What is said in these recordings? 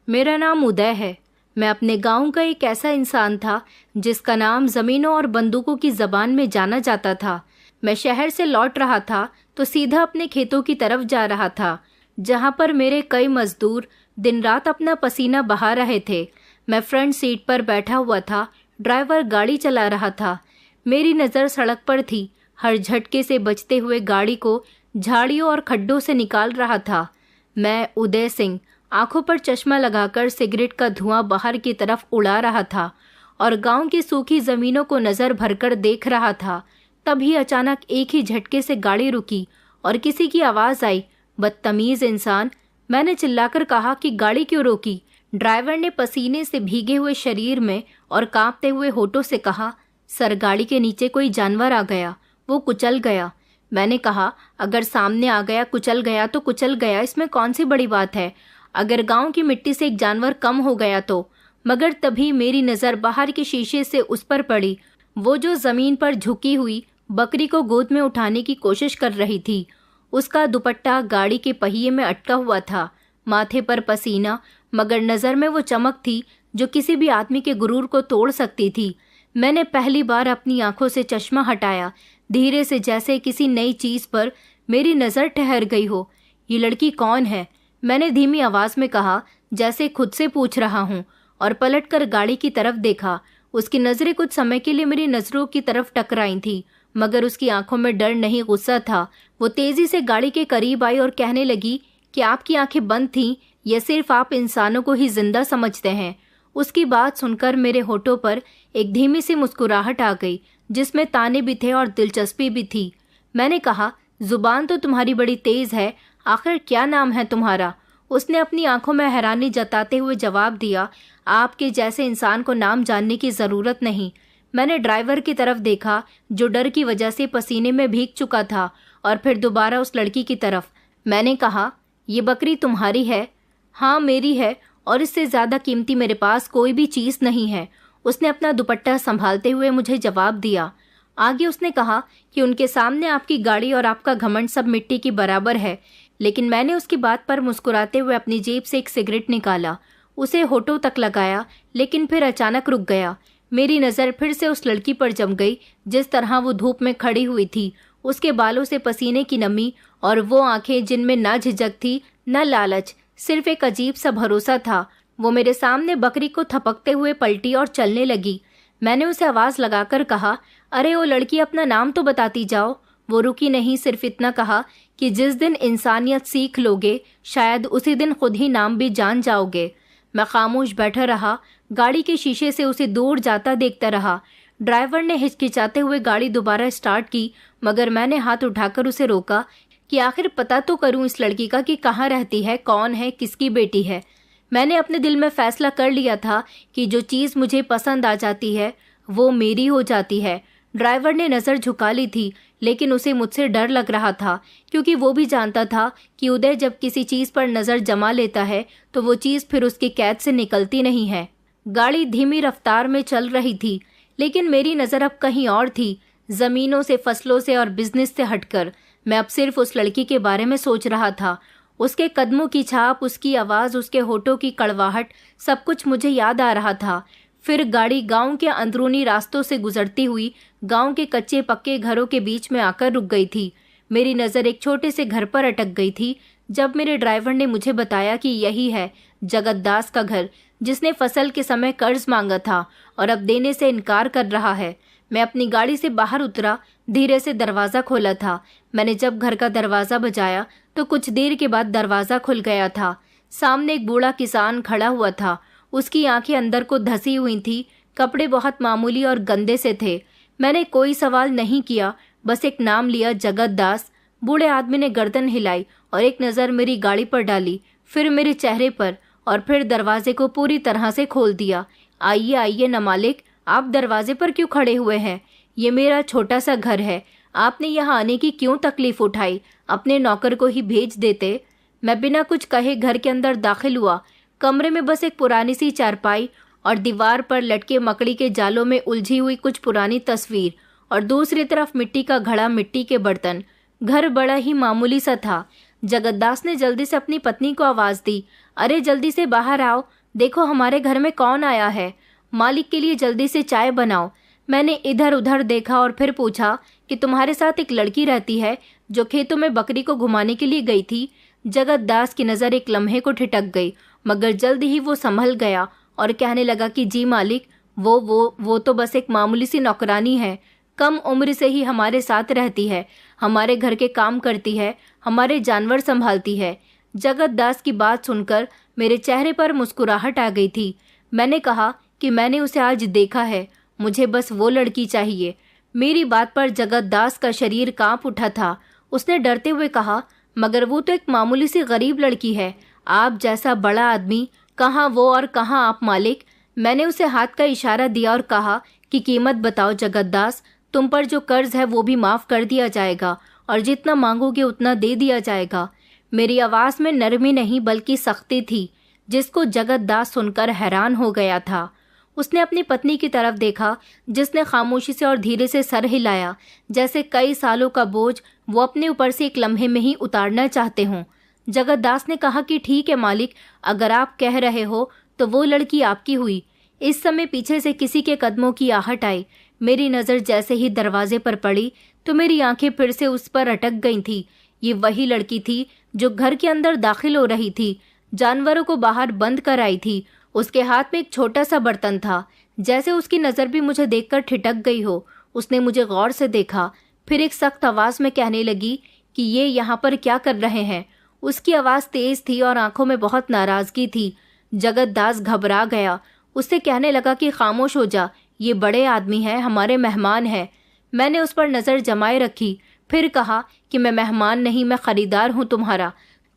मेरा नाम उदय है। मैं अपने गांव का एक ऐसा इंसान था जिसका नाम जमीनों और बंदूकों की जबान में जाना जाता था। मैं शहर से लौट रहा था तो सीधा अपने खेतों की तरफ जा रहा था, जहां पर मेरे कई मजदूर दिन रात अपना पसीना बहा रहे थे। मैं फ्रंट सीट पर बैठा हुआ था, ड्राइवर गाड़ी चला रहा था। मेरी नज़र सड़क पर थी। हर झटके से बचते हुए गाड़ी को झाड़ियों और खड्डों से निकाल रहा था। मैं उदय सिंह आंखों पर चश्मा लगाकर सिगरेट का धुआं बाहर की तरफ उड़ा रहा था और गांव की सूखी जमीनों को नजर भरकर देख रहा था। तभी अचानक एक ही झटके से गाड़ी रुकी और किसी की आवाज आई, बदतमीज इंसान। मैंने चिल्लाकर कहा कि गाड़ी क्यों रोकी। ड्राइवर ने पसीने से भीगे हुए शरीर में और कांपते हुए होठों से कहा, सर गाड़ी के नीचे कोई जानवर आ गया, वो कुचल गया। मैंने कहा, अगर सामने आ गया कुचल गया तो कुचल गया, इसमें कौन सी बड़ी बात है। अगर गांव की मिट्टी से एक जानवर कम हो गया तो। मगर तभी मेरी नज़र बाहर के शीशे से उस पर पड़ी, वो जो जमीन पर झुकी हुई बकरी को गोद में उठाने की कोशिश कर रही थी। उसका दुपट्टा गाड़ी के पहिए में अटका हुआ था, माथे पर पसीना, मगर नज़र में वो चमक थी जो किसी भी आदमी के गुरूर को तोड़ सकती थी। मैंने पहली बार अपनी आंखों से चश्मा हटाया, धीरे से, जैसे किसी नई चीज पर मेरी नज़र ठहर गई हो। ये लड़की कौन है? मैंने धीमी आवाज में कहा, जैसे खुद से पूछ रहा हूँ, और पलटकर गाड़ी की तरफ देखा। उसकी नजरें कुछ समय के लिए मेरी नजरों की तरफ टकराई थी, मगर उसकी आंखों में डर नहीं, गुस्सा था। वो तेजी से गाड़ी के करीब आई और कहने लगी कि आपकी आंखें बंद थीं, या सिर्फ आप इंसानों को ही जिंदा समझते हैं। उसकी बात सुनकर मेरे होठों पर एक धीमी सी मुस्कुराहट आ गई, जिसमें ताने भी थे और दिलचस्पी भी थी। मैंने कहा, जुबान तो तुम्हारी बड़ी तेज है, आखिर क्या नाम है तुम्हारा? उसने अपनी आंखों में हैरानी जताते हुए जवाब दिया, आपके जैसे इंसान को नाम जानने की जरूरत नहीं। मैंने ड्राइवर की तरफ देखा, जो डर की वजह से पसीने में भीग चुका था, और फिर दोबारा उस लड़की की तरफ। मैंने कहा, ये बकरी तुम्हारी है? हाँ मेरी है, और इससे ज्यादा कीमती मेरे पास कोई भी चीज नहीं है। उसने अपना दुपट्टा संभालते हुए मुझे जवाब दिया। आगे उसने कहा कि उनके सामने आपकी गाड़ी और आपका घमंड सब मिट्टी की बराबर है। लेकिन मैंने उसकी बात पर मुस्कुराते हुए अपनी जेब से एक सिगरेट निकाला, उसे होठों तक लगाया, लेकिन फिर अचानक रुक गया। मेरी नज़र फिर से उस लड़की पर जम गई, जिस तरह वो धूप में खड़ी हुई थी। उसके बालों से पसीने की नमी, और वो आंखें जिनमें ना झिझक थी न लालच, सिर्फ एक अजीब सा भरोसा था। वो मेरे सामने बकरी को थपकते हुए पलटी और चलने लगी। मैंने उसे आवाज़ लगाकर कहा, अरे ओ लड़की, अपना नाम तो बताती जाओ। वो रुकी नहीं, सिर्फ इतना कहा कि जिस दिन इंसानियत सीख लोगे, शायद उसी दिन खुद ही नाम भी जान जाओगे। मैं खामोश बैठा रहा, गाड़ी के शीशे से उसे दूर जाता देखता रहा। ड्राइवर ने हिचकिचाते हुए गाड़ी दोबारा स्टार्ट की, मगर मैंने हाथ उठाकर उसे रोका कि आखिर पता तो करूं इस लड़की का कि कहाँ रहती है, कौन है, किसकी बेटी है। मैंने अपने दिल में फैसला कर लिया था कि जो चीज़ मुझे पसंद आ जाती है वो मेरी हो जाती है। ड्राइवर ने नज़र झुका ली थी, लेकिन उसे मुझसे डर लग रहा था, क्योंकि वो भी जानता था कि उदय जब किसी चीज़ पर नज़र जमा लेता है तो वो चीज़ फिर उसकी कैद से निकलती नहीं है। गाड़ी धीमी रफ्तार में चल रही थी, लेकिन मेरी नज़र अब कहीं और थी, ज़मीनों से, फसलों से और बिजनेस से हटकर। मैं अब सिर्फ उस लड़की के बारे में सोच रहा था। उसके कदमों की छाप, उसकी आवाज़, उसके होठों की कड़वाहट, सब कुछ मुझे याद आ रहा था। फिर गाड़ी गांव के अंदरूनी रास्तों से गुजरती हुई गांव के कच्चे पक्के घरों के बीच में आकर रुक गई थी। मेरी नज़र एक छोटे से घर पर अटक गई थी, जब मेरे ड्राइवर ने मुझे बताया कि यही है जगत दास का घर, जिसने फसल के समय कर्ज मांगा था और अब देने से इनकार कर रहा है। मैं अपनी गाड़ी से बाहर उतरा, धीरे से दरवाज़ा खोला था। मैंने जब घर का दरवाज़ा बजाया तो कुछ देर के बाद दरवाज़ा खुल गया था। सामने एक बूढ़ा किसान खड़ा हुआ था। उसकी आंखें अंदर को धसी हुई थी, कपड़े बहुत मामूली और गंदे से थे। मैंने कोई सवाल नहीं किया, बस एक नाम लिया, जगत दास। बूढ़े आदमी ने गर्दन हिलाई और एक नज़र मेरी गाड़ी पर डाली, फिर मेरे चेहरे पर, और फिर दरवाजे को पूरी तरह से खोल दिया। आइए आइए न मालिक, आप दरवाजे पर क्यों खड़े हुए हैं? ये मेरा छोटा सा घर है, आपने यहाँ आने की क्यों तकलीफ उठाई? अपने नौकर को ही भेज देते। मैं बिना कुछ कहे घर के अंदर दाखिल हुआ। कमरे में बस एक पुरानी सी चारपाई और दीवार पर लटके मकड़ी के जालों में उलझी हुई कुछ पुरानी तस्वीर, और दूसरी तरफ मिट्टी का घड़ा, मिट्टी के बर्तन। घर बड़ा ही मामूली सा था। जगतदास ने जल्दी से अपनी पत्नी को आवाज़ दी, अरे जल्दी से बाहर आओ, देखो हमारे घर में कौन आया है, मालिक के लिए जल्दी से चाय बनाओ। मैंने इधर उधर देखा और फिर पूछा कि तुम्हारे साथ एक लड़की रहती है जो खेतों में बकरी को घुमाने के लिए गई थी। जगत दास की नज़र एक लम्हे को ठिठक गई, मगर जल्द ही वो संभल गया और कहने लगा कि जी मालिक, वो तो बस एक मामूली सी नौकरानी है। कम उम्र से ही हमारे साथ रहती है, हमारे घर के काम करती है, हमारे जानवर संभालती है। जगत दास की बात सुनकर मेरे चेहरे पर मुस्कुराहट आ गई थी। मैंने कहा कि मैंने उसे आज देखा है, मुझे बस वो लड़की चाहिए। मेरी बात पर जगत दास का शरीर कांप उठा था। उसने डरते हुए कहा, मगर वो तो एक मामूली सी गरीब लड़की है, आप जैसा बड़ा आदमी, कहाँ वो और कहाँ आप मालिक। मैंने उसे हाथ का इशारा दिया और कहा कि कीमत बताओ जगत दास, तुम पर जो कर्ज है वो भी माफ़ कर दिया जाएगा और जितना मांगोगे उतना दे दिया जाएगा। मेरी आवाज़ में नरमी नहीं बल्कि सख्ती थी, जिसको जगत दास सुनकर हैरान हो गया था। उसने अपनी पत्नी की तरफ देखा, जिसने खामोशी से और धीरे से सर हिलाया, जैसे कई सालों का बोझ वो अपने ऊपर से एक लम्हे में ही उतारना चाहते हों। जगत दास ने कहा कि ठीक है मालिक, अगर आप कह रहे हो तो वो लड़की आपकी हुई। इस समय पीछे से किसी के कदमों की आहट आई। मेरी नज़र जैसे ही दरवाजे पर पड़ी तो मेरी आंखें फिर से उस पर अटक गई थी। ये वही लड़की थी जो घर के अंदर दाखिल हो रही थी, जानवरों को बाहर बंद कर आई थी। उसके हाथ में एक छोटा सा बर्तन था, जैसे उसकी नज़र भी मुझे देखकर ठिठक गई हो। उसने मुझे गौर से देखा, फिर एक सख्त आवाज़ में कहने लगी कि ये यहाँ पर क्या कर रहे हैं। उसकी आवाज़ तेज़ थी और आंखों में बहुत नाराज़गी थी। जगत दास घबरा गया। उससे कहने लगा कि खामोश हो जा, ये बड़े आदमी हैं, हमारे मेहमान हैं। मैंने उस पर नज़र जमाए रखी, फिर कहा कि मैं मेहमान नहीं, मैं ख़रीदार हूँ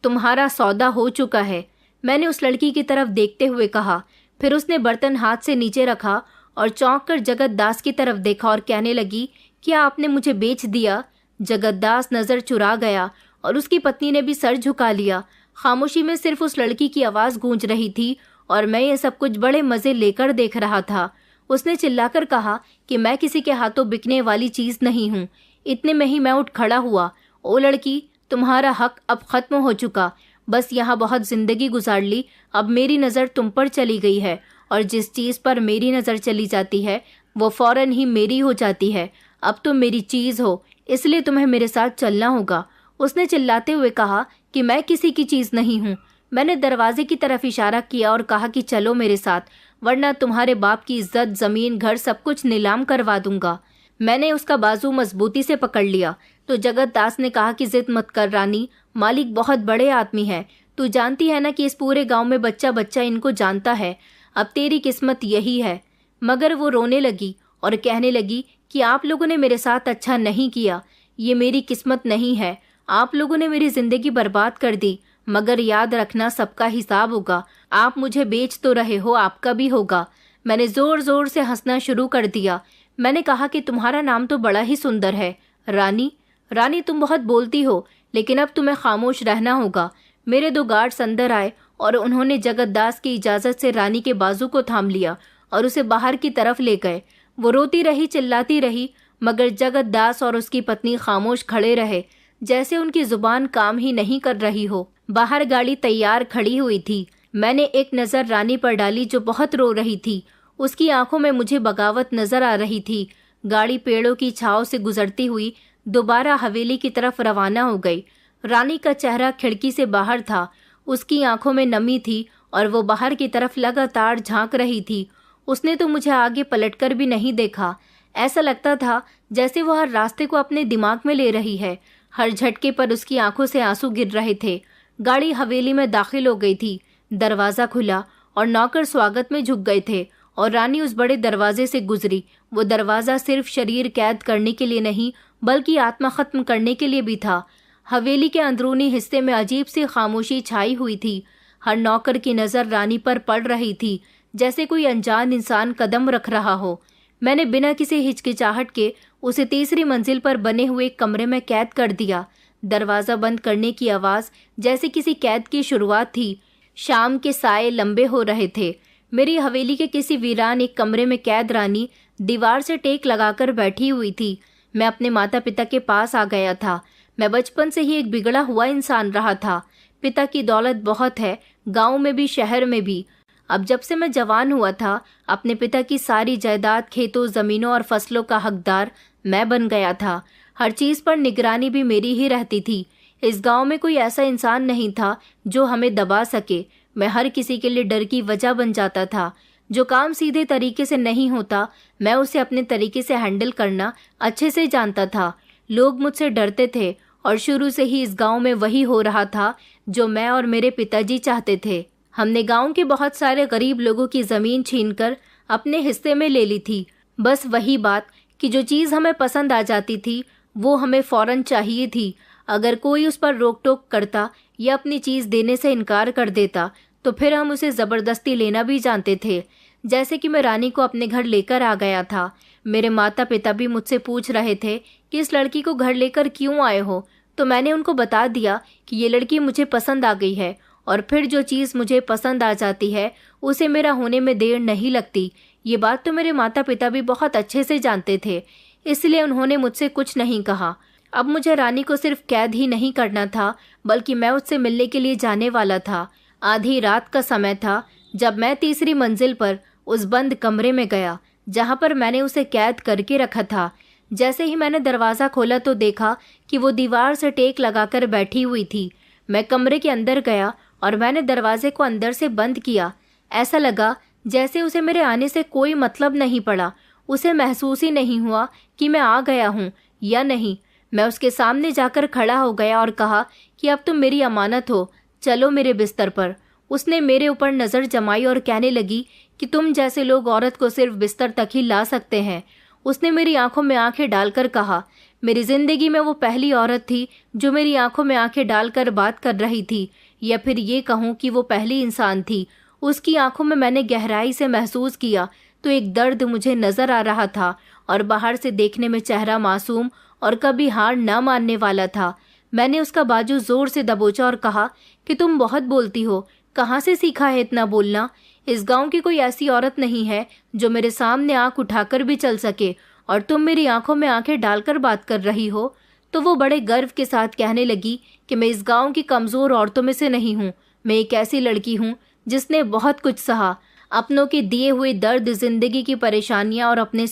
तुम्हारा सौदा हो चुका है। मैंने उस लड़की की तरफ देखते हुए कहा। फिर उसने बर्तन हाथ से नीचे रखा और चौंक कर जगत दास की तरफ देखा और कहने लगी, क्या आपने मुझे बेच दिया? जगत दास नज़र चुरा गया और उसकी पत्नी ने भी सर झुका लिया। खामोशी में सिर्फ उस लड़की की आवाज़ गूंज रही थी और मैं ये सब कुछ बड़े मज़े लेकर देख रहा था। उसने चिल्लाकर कहा कि मैं किसी के हाथों बिकने वाली चीज़ नहीं हूँ। इतने में ही मैं उठ खड़ा हुआ। ओ लड़की, तुम्हारा हक अब ख़त्म हो चुका। बस यहाँ बहुत ज़िंदगी गुजार ली, अब मेरी नज़र तुम पर चली गई है और जिस चीज़ पर मेरी नज़र चली जाती है वो फ़ौरन ही मेरी हो जाती है। अब तुम मेरी चीज़ हो, इसलिए तुम्हें मेरे साथ चलना होगा। उसने चिल्लाते हुए कहा कि मैं किसी की चीज़ नहीं हूँ। मैंने दरवाजे की तरफ इशारा किया और कहा कि चलो मेरे साथ, वरना तुम्हारे बाप की इज्जत, ज़मीन, घर सब कुछ नीलाम करवा दूंगा। मैंने उसका बाजू मजबूती से पकड़ लिया तो जगत दास ने कहा कि जिद मत कर रानी, मालिक बहुत बड़े आदमी हैं। तू जानती है ना कि इस पूरे गांव में बच्चा बच्चा इनको जानता है। अब तेरी किस्मत यही है। मगर वो रोने लगी और कहने लगी कि आप लोगों ने मेरे साथ अच्छा नहीं किया, ये मेरी किस्मत नहीं है। आप लोगों ने मेरी ज़िंदगी बर्बाद कर दी, मगर याद रखना सबका हिसाब होगा। आप मुझे बेच तो रहे हो, आपका भी होगा। मैंने ज़ोर ज़ोर से हंसना शुरू कर दिया। मैंने कहा कि तुम्हारा नाम तो बड़ा ही सुंदर है, रानी। रानी, तुम बहुत बोलती हो, लेकिन अब तुम्हें खामोश रहना होगा। मेरे 2 गार्ड्स अंदर आए और उन्होंने जगत दास की इजाज़त से रानी के बाजू को थाम लिया और उसे बाहर की तरफ ले गए। वो रोती रही, चिल्लाती रही, मगर जगत दास और उसकी पत्नी खामोश खड़े रहे, जैसे उनकी जुबान काम ही नहीं कर रही हो। बाहर गाड़ी तैयार खड़ी हुई थी। मैंने एक नज़र रानी पर डाली जो बहुत रो रही थी। उसकी आंखों में मुझे बगावत नजर आ रही थी। गाड़ी पेड़ों की छांव से गुजरती हुई दोबारा हवेली की तरफ रवाना हो गई। रानी का चेहरा खिड़की से बाहर था, उसकी आंखों में नमी थी और वो बाहर की तरफ लगातार झांक रही थी। उसने तो मुझे आगे पलटकर भी नहीं देखा। ऐसा लगता था जैसे वो हर रास्ते को अपने दिमाग में ले रही है। हर झटके पर उसकी आंखों से आंसू गिर रहे थे। गाड़ी हवेली में दाखिल हो गई थी। दरवाज़ा खुला और नौकर स्वागत में झुक गए थे और रानी उस बड़े दरवाजे से गुजरी। वो दरवाज़ा सिर्फ शरीर कैद करने के लिए नहीं, बल्कि आत्मा ख़त्म करने के लिए भी था। हवेली के अंदरूनी हिस्से में अजीब सी खामोशी छाई हुई थी। हर नौकर की नज़र रानी पर पड़ रही थी, जैसे कोई अनजान इंसान कदम रख रहा हो। मैंने बिना किसी हिचकिचाहट के उसे तीसरी मंजिल पर बने हुए एक कमरे में कैद कर दिया। दरवाज़ा बंद करने की आवाज़ जैसे किसी कैद की शुरुआत थी। शाम के साए लंबे हो रहे थे। मेरी हवेली के किसी वीरान एक कमरे में कैद रानी दीवार से टेक लगाकर बैठी हुई थी। मैं अपने माता पिता के पास आ गया था। मैं बचपन से ही एक बिगड़ा हुआ इंसान रहा था। पिता की दौलत बहुत है, गांव में भी शहर में भी। अब जब से मैं जवान हुआ था, अपने पिता की सारी जायदाद, खेतों, ज़मीनों और फसलों का हकदार मैं बन गया था। हर चीज़ पर निगरानी भी मेरी ही रहती थी। इस गांव में कोई ऐसा इंसान नहीं था जो हमें दबा सके। मैं हर किसी के लिए डर की वजह बन जाता था। जो काम सीधे तरीके से नहीं होता, मैं उसे अपने तरीके से हैंडल करना अच्छे से जानता था। लोग मुझसे डरते थे और शुरू से ही इस गांव में वही हो रहा था जो मैं और मेरे पिताजी चाहते थे। हमने गांव के बहुत सारे गरीब लोगों की ज़मीन छीनकर अपने हिस्से में ले ली थी। बस वही बात कि जो चीज़ हमें पसंद आ जाती थी वो हमें फौरन चाहिए थी। अगर कोई उस पर रोक टोक करता या अपनी चीज़ देने से इनकार कर देता तो फिर हम उसे ज़बरदस्ती लेना भी जानते थे। जैसे कि मैं रानी को अपने घर लेकर आ गया था। मेरे माता पिता भी मुझसे पूछ रहे थे कि इस लड़की को घर लेकर क्यों आए हो, तो मैंने उनको बता दिया कि ये लड़की मुझे पसंद आ गई है और फिर जो चीज़ मुझे पसंद आ जाती है उसे मेरा होने में देर नहीं लगती। ये बात तो मेरे माता पिता भी बहुत अच्छे से जानते थे, इसलिए उन्होंने मुझसे कुछ नहीं कहा। अब मुझे रानी को सिर्फ कैद ही नहीं करना था, बल्कि मैं उससे मिलने के लिए जाने वाला था। आधी रात का समय था जब मैं तीसरी मंजिल पर उस बंद कमरे में गया जहां पर मैंने उसे कैद करके रखा था। जैसे ही मैंने दरवाज़ा खोला तो देखा कि वो दीवार से टेक लगाकर बैठी हुई थी। मैं कमरे के अंदर गया और मैंने दरवाजे को अंदर से बंद किया। ऐसा लगा जैसे उसे मेरे आने से कोई मतलब नहीं पड़ा। उसे महसूस ही नहीं हुआ कि मैं आ गया हूँ या नहीं। मैं उसके सामने जाकर खड़ा हो गया और कहा कि अब तुम मेरी अमानत हो, चलो मेरे बिस्तर पर। उसने मेरे ऊपर नज़र जमाई और कहने लगी कि तुम जैसे लोग औरत को सिर्फ बिस्तर तक ही ला सकते हैं। उसने मेरी आंखों में आंखें डालकर कहा। मेरी जिंदगी में वो पहली औरत थी जो मेरी आंखों में आंखें डालकर बात कर रही थी, या फिर ये कहूँ कि वो पहली इंसान थी। उसकी आंखों में मैंने गहराई से महसूस किया तो एक दर्द मुझे नजर आ रहा था और बाहर से देखने में चेहरा मासूम और कभी हार न मानने वाला था। मैंने उसका बाजू जोर से दबोचा और कहा कि तुम बहुत बोलती हो, कहाँ से सीखा है इतना बोलना? इस गांव की कोई ऐसी औरत नहीं है जो मेरे सामने आंख उठाकर भी चल सके, और तुम मेरी आंखों में आंखें डालकर बात कर रही हो। तो वो बड़े गर्व के साथ कहने लगी कि मैं इस गांव की कमज़ोर औरतों में से नहीं हूँ। मैं एक ऐसी लड़की हूँ जिसने बहुत कुछ सहा, अपनों के दिए हुए दर्द, जिंदगी की परेशानियाँ और अपनों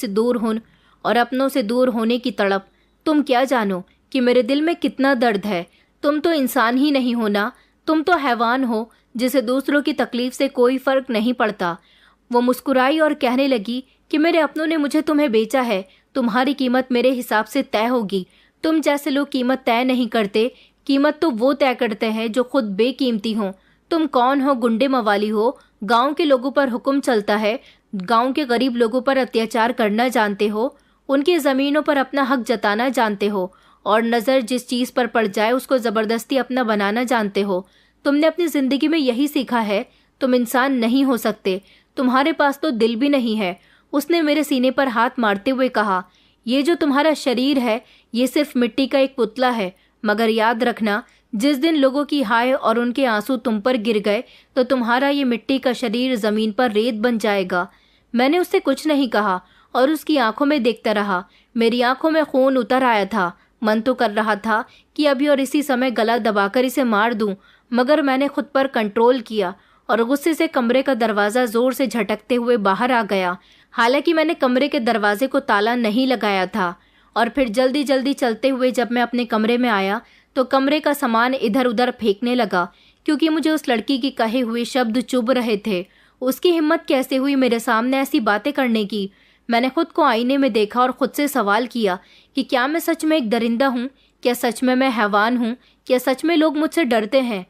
से दूर होने की तड़प। तुम क्या जानो कि मेरे दिल में कितना दर्द है। तुम तो इंसान ही नहीं हो ना, तुम तो हैवान हो जिसे दूसरों की तकलीफ से कोई फर्क नहीं पड़ता। वो मुस्कुराई और कहने लगी कि मेरे अपनों ने मुझे तुम्हें बेचा है, तुम्हारी कीमत मेरे हिसाब से तय होगी। तुम जैसे लोग कीमत तय नहीं करते, कीमत तो वो तय करते हैं जो खुद बेकीमती हों। तुम कौन हो? गुंडे मवाली हो? गांव के लोगों पर हुक्म चलता है, गांव के गरीब लोगों पर अत्याचार करना जानते हो, उनकी ज़मीनों पर अपना हक जताना जानते हो, और नज़र जिस चीज़ पर पड़ जाए उसको ज़बरदस्ती अपना बनाना जानते हो। तुमने अपनी ज़िंदगी में यही सीखा है। तुम इंसान नहीं हो सकते, तुम्हारे पास तो दिल भी नहीं है। उसने मेरे सीने पर हाथ मारते हुए कहा, ये जो तुम्हारा शरीर है ये सिर्फ मिट्टी का एक पुतला है, मगर याद रखना जिस दिन लोगों की हाय और उनके आंसू तुम पर गिर गए तो तुम्हारा ये मिट्टी का शरीर ज़मीन पर रेत बन जाएगा। मैंने उससे कुछ नहीं कहा और उसकी आंखों में देखता रहा। मेरी आंखों में खून उतर आया था। मन तो कर रहा था कि अभी और इसी समय गला दबाकर इसे मार दूं, मगर मैंने खुद पर कंट्रोल किया और गुस्से से कमरे का दरवाज़ा ज़ोर से झटकते हुए बाहर आ गया। हालांकि मैंने कमरे के दरवाजे को ताला नहीं लगाया था। और फिर जल्दी जल्दी चलते हुए जब मैं अपने कमरे में आया तो कमरे का सामान इधर उधर फेंकने लगा, क्योंकि मुझे उस लड़की के कहे हुए शब्द चुभ रहे थे। उसकी हिम्मत कैसे हुई मेरे सामने ऐसी बातें करने की? मैंने खुद को आईने में देखा और खुद से सवाल किया कि क्या मैं सच में एक दरिंदा हूँ? क्या सच में मैं हैवान हूँ? क्या सच में लोग मुझसे डरते हैं?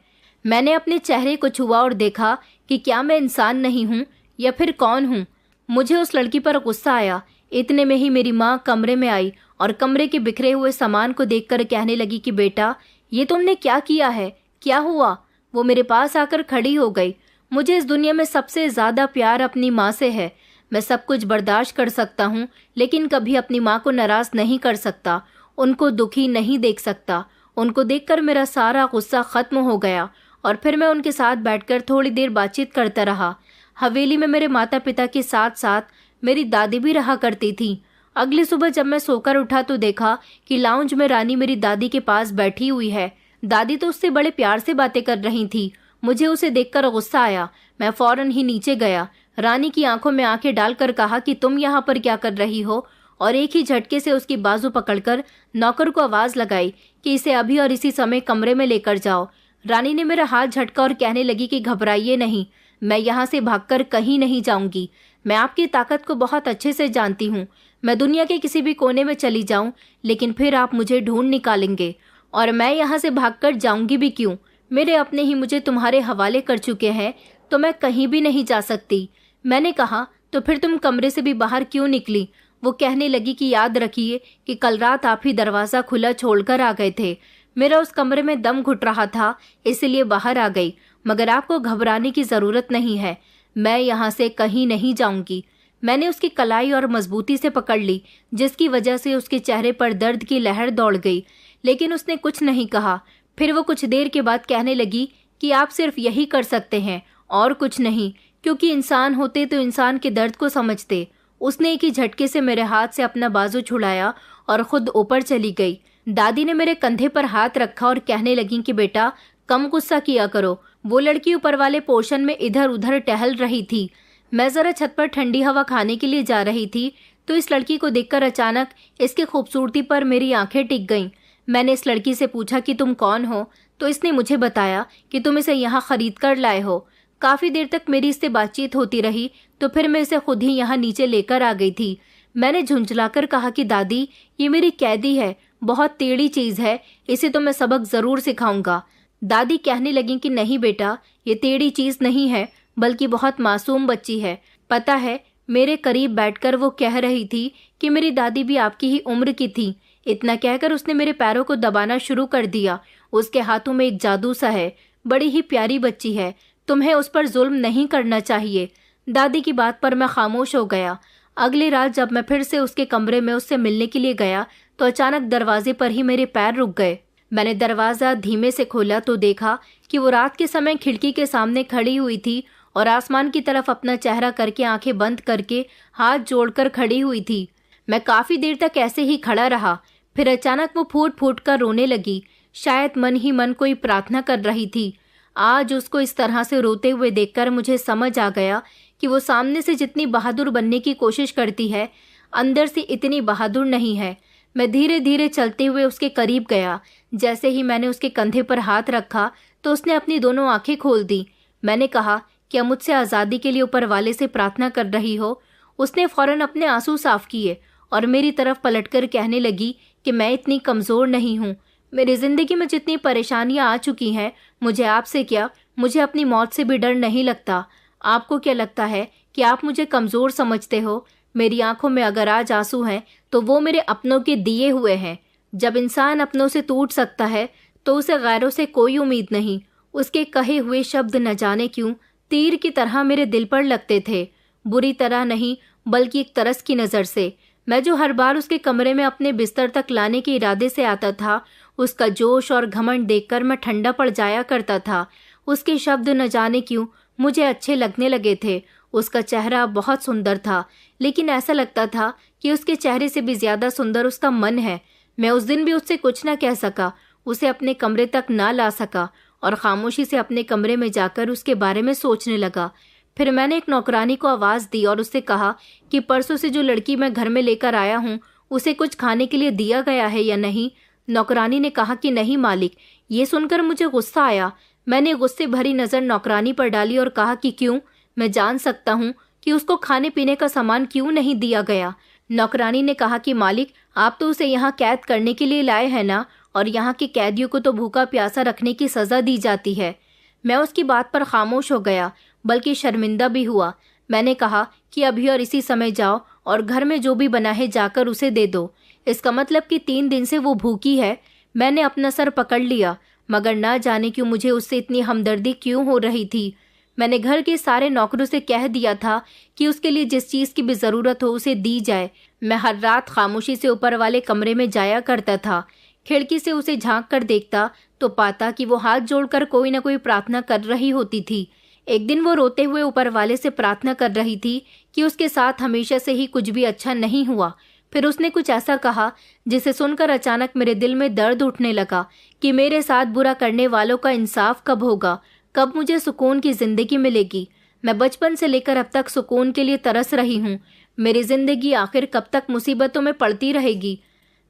मैंने अपने चेहरे को छुआ और देखा कि क्या मैं इंसान नहीं हूँ या फिर कौन हूँ। मुझे उस लड़की पर गुस्सा आया। इतने में ही मेरी माँ कमरे में आई और कमरे के बिखरे हुए सामान को देखकर कहने लगी कि बेटा, ये तुमने क्या किया है? क्या हुआ? वो मेरे पास आकर खड़ी हो गई। मुझे इस दुनिया में सबसे ज़्यादा प्यार अपनी माँ से है। मैं सब कुछ बर्दाश्त कर सकता हूँ, लेकिन कभी अपनी माँ को नाराज़ नहीं कर सकता, उनको दुखी नहीं देख सकता। उनको देखकर मेरा सारा गुस्सा ख़त्म हो गया और फिर मैं उनके साथ बैठकर थोड़ी देर बातचीत करता रहा। हवेली में मेरे माता पिता के साथ साथ मेरी दादी भी रहा करती थी। अगली सुबह जब मैं सोकर उठा तो देखा कि लाउंज में रानी मेरी दादी के पास बैठी हुई है। दादी तो उससे बड़े प्यार से बातें कर रही थी। मुझे उसे देखकर गुस्सा आया। मैं फौरन ही नीचे गया, रानी की आंखों में आंखें डालकर कहा कि तुम यहाँ पर क्या कर रही हो, और एक ही झटके से उसकी बाजू पकड़कर नौकर को आवाज लगाई कि इसे अभी और इसी समय कमरे में लेकर जाओ। रानी ने मेरा हाथ झटका और कहने लगी कि घबराइए नहीं, मैं यहाँ से भागकर कहीं नहीं जाऊंगी। मैं आपकी ताकत को बहुत अच्छे से जानती हूँ। मैं दुनिया के किसी भी कोने में चली जाऊं, लेकिन फिर आप मुझे ढूंढ निकालेंगे, और मैं यहाँ से भागकर जाऊंगी भी क्यों? मेरे अपने ही मुझे तुम्हारे हवाले कर चुके हैं, तो मैं कहीं भी नहीं जा सकती। मैंने कहा, तो फिर तुम कमरे से भी बाहर क्यों निकली? वो कहने लगी कि याद रखिए कि कल रात आप ही दरवाज़ा खुला छोड़कर आ गए थे। मेरा उस कमरे में दम घुट रहा था, इसलिए बाहर आ गई। मगर आपको घबराने की ज़रूरत नहीं है, मैं यहाँ से कहीं नहीं जाऊंगी। मैंने उसकी कलाई और मजबूती से पकड़ ली, जिसकी वजह से उसके चेहरे पर दर्द की लहर दौड़ गई, लेकिन उसने कुछ नहीं कहा। फिर वो कुछ देर के बाद कहने लगी कि आप सिर्फ यही कर सकते हैं और कुछ नहीं, क्योंकि इंसान होते तो इंसान के दर्द को समझते। उसने एक ही झटके से मेरे हाथ से अपना बाजू छुड़ाया और खुद ऊपर चली गई। दादी ने मेरे कंधे पर हाथ रखा और कहने लगी कि बेटा, कम गुस्सा किया करो। वो लड़की ऊपर वाले पोर्शन में इधर उधर टहल रही थी। मैं जरा छत पर ठंडी हवा खाने के लिए जा रही थी, तो इस लड़की को देखकर अचानक इसकी खूबसूरती पर मेरी आंखें टिक गईं। मैंने इस लड़की से पूछा कि तुम कौन हो, तो इसने मुझे बताया कि तुम इसे यहाँ खरीद कर लाए हो। काफ़ी देर तक मेरी इससे बातचीत होती रही, तो फिर मैं इसे खुद ही यहाँ नीचे लेकर आ गई थी। मैंने झुंझलाकर कहा कि दादी, ये मेरी कैदी है, बहुत टेढ़ी चीज़ है, इसे तो मैं सबक ज़रूर सिखाऊंगा। दादी कहने लगी कि नहीं बेटा, ये टेढ़ी चीज़ नहीं है, बल्कि बहुत मासूम बच्ची है। पता है, मेरे करीब बैठकर वो कह रही थी कि मेरी दादी भी आपकी ही उम्र की थी। इतना कहकर उसने मेरे पैरों को दबाना शुरू कर दिया। उसके हाथों में एक जादू सा है, बड़ी ही प्यारी बच्ची है, तुम्हें उस पर जुल्म नहीं करना चाहिए। दादी की बात पर मैं खामोश हो गया। अगली रात जब मैं फिर से उसके कमरे में उससे मिलने के लिए गया, तो अचानक दरवाजे पर ही मेरे पैर रुक गए। मैंने दरवाज़ा धीमे से खोला तो देखा कि वो रात के समय खिड़की के सामने खड़ी हुई थी और आसमान की तरफ अपना चेहरा करके आंखें बंद करके हाथ जोड़कर खड़ी हुई थी। मैं काफ़ी देर तक ऐसे ही खड़ा रहा। फिर अचानक वो फूट फूट कर रोने लगी। शायद मन ही मन कोई प्रार्थना कर रही थी। आज उसको इस तरह से रोते हुए देखकर मुझे समझ आ गया कि वो सामने से जितनी बहादुर बनने की कोशिश करती है, अंदर से इतनी बहादुर नहीं है। मैं धीरे धीरे चलते हुए उसके करीब गया। जैसे ही मैंने उसके कंधे पर हाथ रखा, तो उसने अपनी दोनों आंखें खोल दी। मैंने कहा, क्या मुझसे आज़ादी के लिए ऊपर वाले से प्रार्थना कर रही हो? उसने फौरन अपने आंसू साफ किए और मेरी तरफ पलटकर कहने लगी कि मैं इतनी कमज़ोर नहीं हूँ। मेरी ज़िंदगी में जितनी परेशानियाँ आ चुकी हैं, मुझे आपसे क्या, मुझे अपनी मौत से भी डर नहीं लगता। आपको क्या लगता है कि आप मुझे कमज़ोर समझते हो? मेरी आंखों में अगर आज आंसू हैं, तो वो मेरे अपनों के दिए हुए हैं। जब इंसान अपनों से टूट सकता है, तो उसे गैरों से कोई उम्मीद नहीं। उसके कहे हुए शब्द न जाने क्यों तीर की तरह मेरे दिल पर लगते थे। बुरी तरह नहीं, बल्कि एक तरस की नज़र से। मैं जो हर बार उसके कमरे में अपने बिस्तर तक लाने के इरादे से आता था, उसका जोश और घमंड देखकर मैं ठंडा पड़ जाया करता था। उसके शब्द न जाने क्यों मुझे अच्छे लगने लगे थे। उसका चेहरा बहुत सुंदर था, लेकिन ऐसा लगता था कि उसके चेहरे से भी ज़्यादा सुंदर उसका मन है। मैं उस दिन भी उससे कुछ न कह सका, उसे अपने कमरे तक ना ला सका और खामोशी से अपने कमरे में जाकर उसके बारे में सोचने लगा। फिर मैंने एक नौकरानी को आवाज़ दी और उससे कहा कि परसों से जो लड़की मैं घर में लेकर आया हूँ, उसे कुछ खाने के लिए दिया गया है या नहीं। नौकरानी ने कहा कि नहीं मालिक। ये सुनकर मुझे गुस्सा आया। मैंने गुस्से भरी नज़र नौकरानी पर डाली और कहा कि क्यों, मैं जान सकता हूँ कि उसको खाने पीने का सामान क्यों नहीं दिया गया। नौकरानी ने कहा कि मालिक, आप तो उसे यहाँ कैद करने के लिए लाए हैं ना, और यहाँ के कैदियों को तो भूखा प्यासा रखने की सज़ा दी जाती है। मैं उसकी बात पर खामोश हो गया, बल्कि शर्मिंदा भी हुआ। मैंने कहा कि अभी और इसी समय जाओ और घर में जो भी बना है जाकर उसे दे दो। इसका मतलब कि 3 दिन से वो भूखी है। मैंने अपना सर पकड़ लिया, मगर ना जाने क्यों मुझे उससे इतनी हमदर्दी क्यों हो रही थी। मैंने घर के सारे नौकरों से कह दिया था कि उसके लिए जिस चीज़ की भी ज़रूरत हो उसे दी जाए। मैं हर रात खामोशी से ऊपर वाले कमरे में जाया करता था। खिड़की से उसे झांक कर देखता तो पाता कि वो हाथ जोड़कर कोई न कोई प्रार्थना कर रही होती थी। एक दिन वो रोते हुए ऊपर वाले से प्रार्थना कर रही थी कि उसके साथ हमेशा से ही कुछ भी अच्छा नहीं हुआ। फिर उसने कुछ ऐसा कहा जिसे सुनकर अचानक मेरे दिल में दर्द उठने लगा कि मेरे साथ बुरा करने वालों का इंसाफ कब होगा। कब मुझे सुकून की जिंदगी मिलेगी? मैं बचपन से लेकर अब तक सुकून के लिए तरस रही हूँ। मेरी जिंदगी आखिर कब तक मुसीबतों में पड़ती रहेगी?